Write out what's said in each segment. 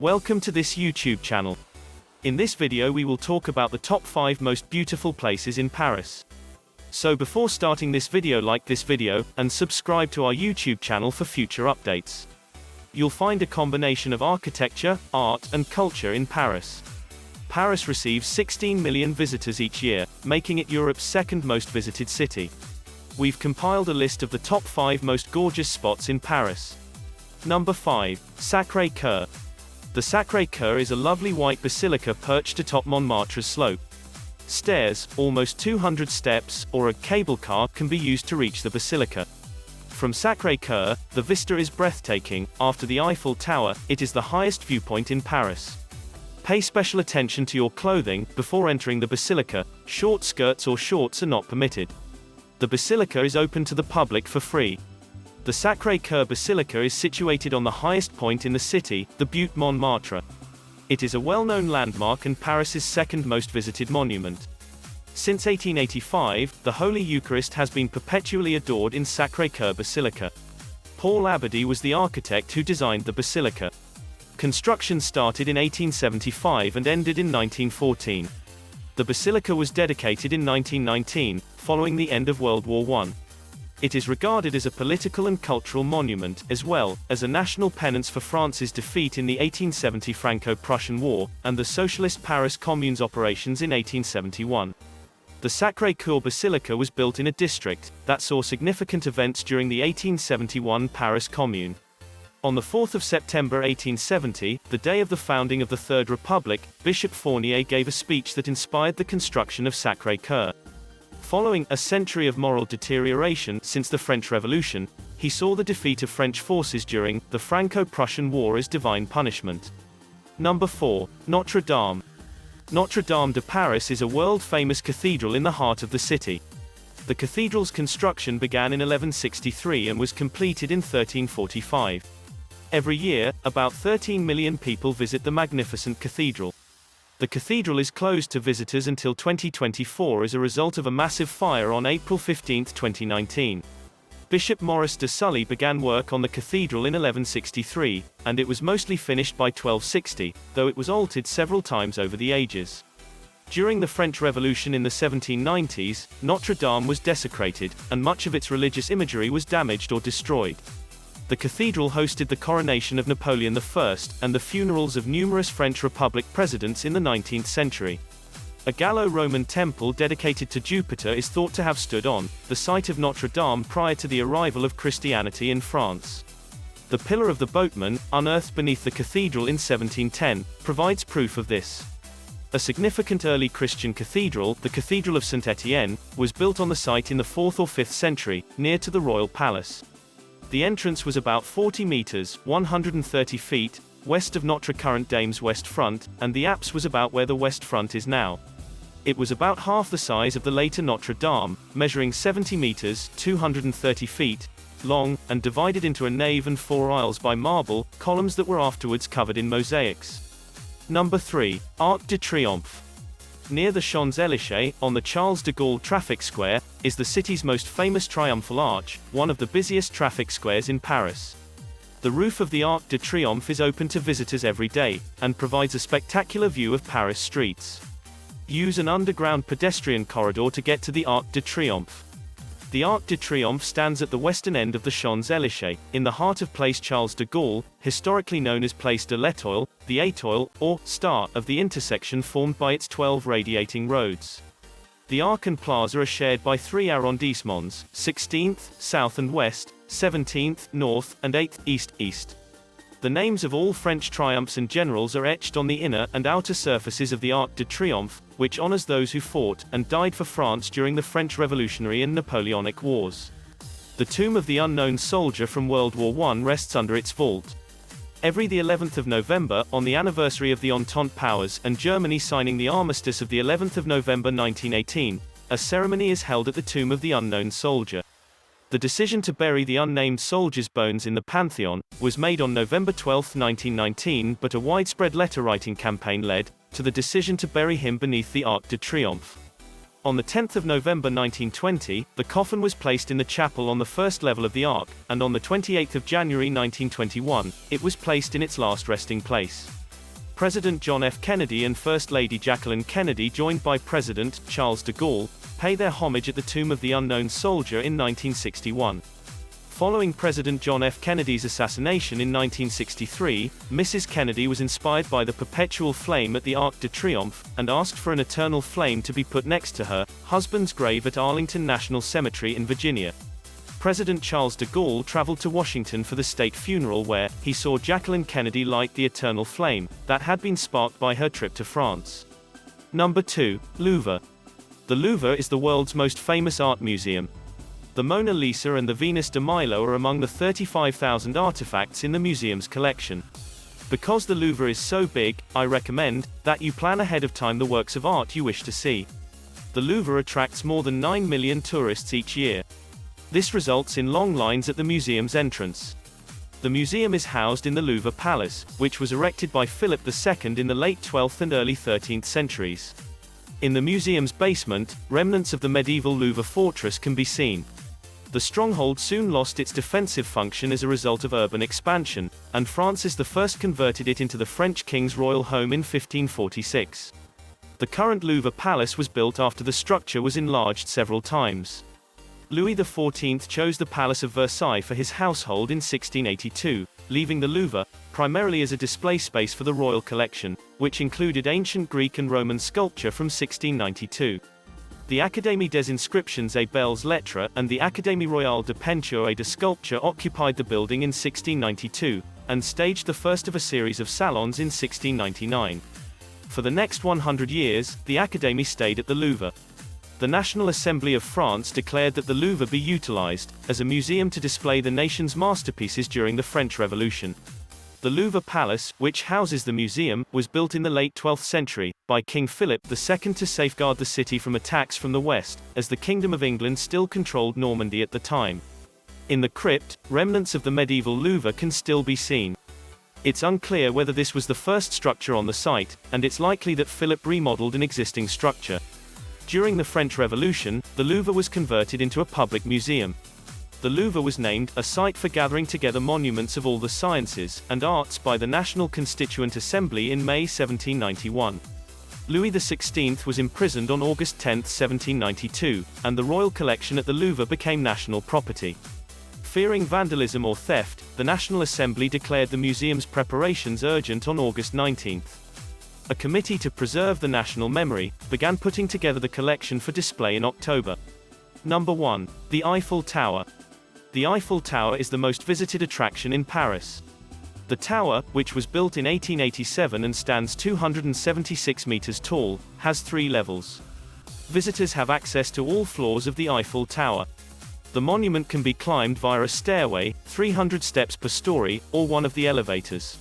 Welcome to this YouTube channel. In this video we will talk about the top 5 most beautiful places in Paris. So before starting this video, like this video, and subscribe to our YouTube channel for future updates. You'll find a combination of architecture, art, and culture in Paris. Paris receives 16 million visitors each year, making it Europe's second most visited city. We've compiled a list of the top 5 most gorgeous spots in Paris. Number 5. Sacré-Coeur. The Sacré-Coeur is a lovely white basilica perched atop Montmartre's slope. Stairs, almost 200 steps, or a cable car can be used to reach the basilica. From Sacré-Coeur, the vista is breathtaking. After the Eiffel Tower, it is the highest viewpoint in Paris. Pay special attention to your clothing before entering the basilica. Short skirts or shorts are not permitted. The basilica is open to the public for free. The Sacré-Coeur Basilica is situated on the highest point in the city, the Butte Montmartre. It is a well-known landmark and Paris's second most visited monument. Since 1885, the Holy Eucharist has been perpetually adored in Sacré-Coeur Basilica. Paul Abadie was the architect who designed the basilica. Construction started in 1875 and ended in 1914. The basilica was dedicated in 1919, following the end of World War I. It is regarded as a political and cultural monument, as well as a national penance for France's defeat in the 1870 Franco-Prussian War, and the Socialist Paris Commune's operations in 1871. The Sacré-Coeur Basilica was built in a district that saw significant events during the 1871 Paris Commune. On the 4th of September 1870, the day of the founding of the Third Republic, Bishop Fournier gave a speech that inspired the construction of Sacré-Coeur. Following a century of moral deterioration since the French Revolution, he saw the defeat of French forces during the Franco-Prussian War as divine punishment. Number 4. Notre-Dame. Notre-Dame de Paris is a world-famous cathedral in the heart of the city. The cathedral's construction began in 1163 and was completed in 1345. Every year, about 13 million people visit the magnificent cathedral. The cathedral is closed to visitors until 2024 as a result of a massive fire on April 15, 2019. Bishop Maurice de Sully began work on the cathedral in 1163, and it was mostly finished by 1260, though it was altered several times over the ages. During the French Revolution in the 1790s, Notre Dame was desecrated, and much of its religious imagery was damaged or destroyed. The cathedral hosted the coronation of Napoleon I, and the funerals of numerous French Republic presidents in the 19th century. A Gallo-Roman temple dedicated to Jupiter is thought to have stood on the site of Notre Dame prior to the arrival of Christianity in France. The Pillar of the Boatman, unearthed beneath the cathedral in 1710, provides proof of this. A significant early Christian cathedral, the Cathedral of Saint-Étienne, was built on the site in the 4th or 5th century, near to the royal palace. The entrance was about 40 meters, 130 feet, west of Notre-Dame's west front, and the apse was about where the west front is now. It was about half the size of the later Notre Dame, measuring 70 meters, 230 feet, long, and divided into a nave and 4 aisles by marble columns that were afterwards covered in mosaics. Number 3. Arc de Triomphe. Near the Champs-Élysées, on the Charles de Gaulle traffic square, is the city's most famous triumphal arch, one of the busiest traffic squares in Paris. The roof of the Arc de Triomphe is open to visitors every day, and provides a spectacular view of Paris streets. Use an underground pedestrian corridor to get to the Arc de Triomphe. The Arc de Triomphe stands at the western end of the Champs-Élysées, in the heart of Place Charles de Gaulle, historically known as Place de l'Étoile, the étoile, or star, of the intersection formed by its 12 radiating roads. The Arc and Plaza are shared by 3 arrondissements: 16th, South and West, 17th, North, and 8th, East. The names of all French triumphs and generals are etched on the inner and outer surfaces of the Arc de Triomphe, which honors those who fought and died for France during the French Revolutionary and Napoleonic Wars. The tomb of the unknown soldier from World War I rests under its vault. Every the 11th of November, on the anniversary of the Entente Powers and Germany signing the armistice of the 11th of November 1918, a ceremony is held at the tomb of the unknown soldier. The decision to bury the unnamed soldier's bones in the Pantheon was made on November 12, 1919, but a widespread letter-writing campaign led to the decision to bury him beneath the Arc de Triomphe. On the 10th of November 1920, the coffin was placed in the chapel on the first level of the Arc, and on the 28th of January 1921, it was placed in its last resting place. President John F. Kennedy and First Lady Jacqueline Kennedy, joined by President Charles de Gaulle, pay their homage at the Tomb of the Unknown Soldier in 1961. Following President John F. Kennedy's assassination in 1963, Mrs. Kennedy was inspired by the perpetual flame at the Arc de Triomphe, and asked for an eternal flame to be put next to her husband's grave at Arlington National Cemetery in Virginia. President Charles de Gaulle traveled to Washington for the state funeral, where he saw Jacqueline Kennedy light the eternal flame that had been sparked by her trip to France. Number 2. Louvre. The Louvre is the world's most famous art museum. The Mona Lisa and the Venus de Milo are among the 35,000 artifacts in the museum's collection. Because the Louvre is so big, I recommend that you plan ahead of time the works of art you wish to see. The Louvre attracts more than 9 million tourists each year. This results in long lines at the museum's entrance. The museum is housed in the Louvre Palace, which was erected by Philip II in the late 12th and early 13th centuries. In the museum's basement, remnants of the medieval Louvre fortress can be seen. The stronghold soon lost its defensive function as a result of urban expansion, and Francis I converted it into the French king's royal home in 1546. The current Louvre Palace was built after the structure was enlarged several times. Louis XIV chose the Palace of Versailles for his household in 1682, leaving the Louvre primarily as a display space for the royal collection, which included ancient Greek and Roman sculpture from 1692. The Académie des Inscriptions et Belles Lettres and the Académie Royale de Peinture et de Sculpture occupied the building in 1692, and staged the first of a series of salons in 1699. For the next 100 years, the Académie stayed at the Louvre. The National Assembly of France declared that the Louvre be utilized as a museum to display the nation's masterpieces during the French Revolution. The Louvre Palace, which houses the museum, was built in the late 12th century by King Philip II to safeguard the city from attacks from the west, as the Kingdom of England still controlled Normandy at the time. In the crypt, remnants of the medieval Louvre can still be seen. It's unclear whether this was the first structure on the site, and it's likely that Philip remodeled an existing structure. During the French Revolution, the Louvre was converted into a public museum. The Louvre was named a site for gathering together monuments of all the sciences and arts by the National Constituent Assembly in May 1791. Louis XVI was imprisoned on August 10, 1792, and the royal collection at the Louvre became national property. Fearing vandalism or theft, the National Assembly declared the museum's preparations urgent on August 19. A committee to preserve the national memory began putting together the collection for display in October. Number 1. The Eiffel Tower. The Eiffel Tower is the most visited attraction in Paris. The tower, which was built in 1887 and stands 276 meters tall, has 3 levels. Visitors have access to all floors of the Eiffel Tower. The monument can be climbed via a stairway, 300 steps per story, or one of the elevators.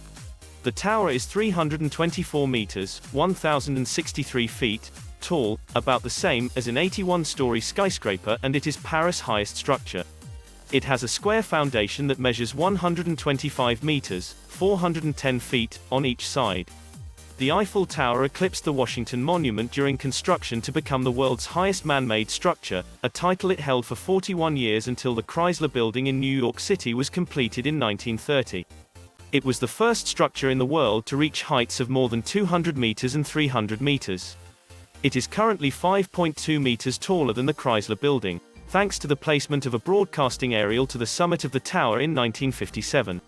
The tower is 324 meters, 1,063 feet, tall, about the same as an 81-story skyscraper, and it is Paris' highest structure. It has a square foundation that measures 125 meters, 410 feet, on each side. The Eiffel Tower eclipsed the Washington Monument during construction to become the world's highest man-made structure, a title it held for 41 years until the Chrysler Building in New York City was completed in 1930. It was the first structure in the world to reach heights of more than 200 meters and 300 meters. It is currently 5.2 meters taller than the Chrysler Building, thanks to the placement of a broadcasting aerial to the summit of the tower in 1957.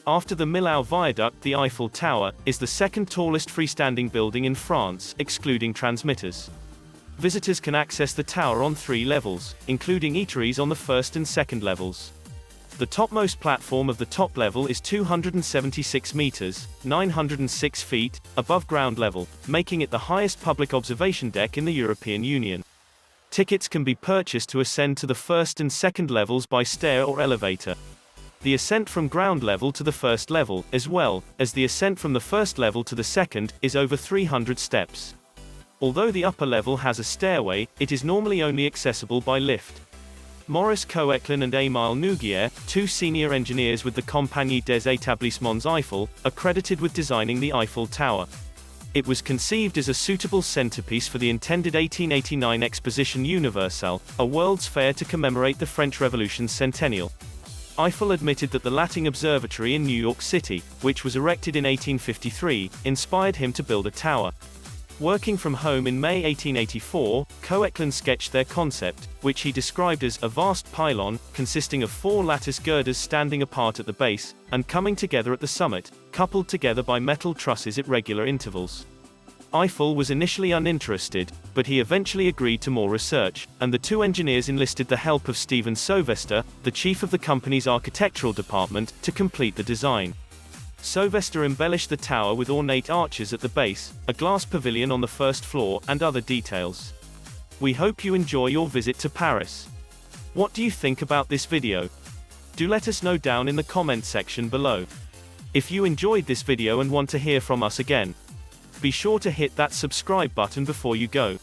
After the Millau Viaduct, the Eiffel Tower is the second tallest freestanding building in France, excluding transmitters. Visitors can access the tower on 3 levels, including eateries on the first and second levels. The topmost platform of the top level is 276 meters, 906 feet, above ground level, making it the highest public observation deck in the European Union. Tickets can be purchased to ascend to the first and second levels by stair or elevator. The ascent from ground level to the first level, as well as the ascent from the first level to the second, is over 300 steps. Although the upper level has a stairway, it is normally only accessible by lift. Maurice Coeclin and Émile Nouguier, 2 senior engineers with the Compagnie des Établissements Eiffel, are credited with designing the Eiffel Tower. It was conceived as a suitable centerpiece for the intended 1889 Exposition Universelle, a World's Fair to commemorate the French Revolution's centennial. Eiffel admitted that the Latting Observatory in New York City, which was erected in 1853, inspired him to build a tower. Working from home in May 1884, Coechlin sketched their concept, which he described as a vast pylon, consisting of 4 lattice girders standing apart at the base, and coming together at the summit, coupled together by metal trusses at regular intervals. Eiffel was initially uninterested, but he eventually agreed to more research, and the 2 engineers enlisted the help of Stephen Sylvester, the chief of the company's architectural department, to complete the design. Sylvester embellished the tower with ornate arches at the base, a glass pavilion on the first floor, and other details. We hope you enjoy your visit to Paris. What do you think about this video? Do let us know down in the comment section below. If you enjoyed this video and want to hear from us again, be sure to hit that subscribe button before you go.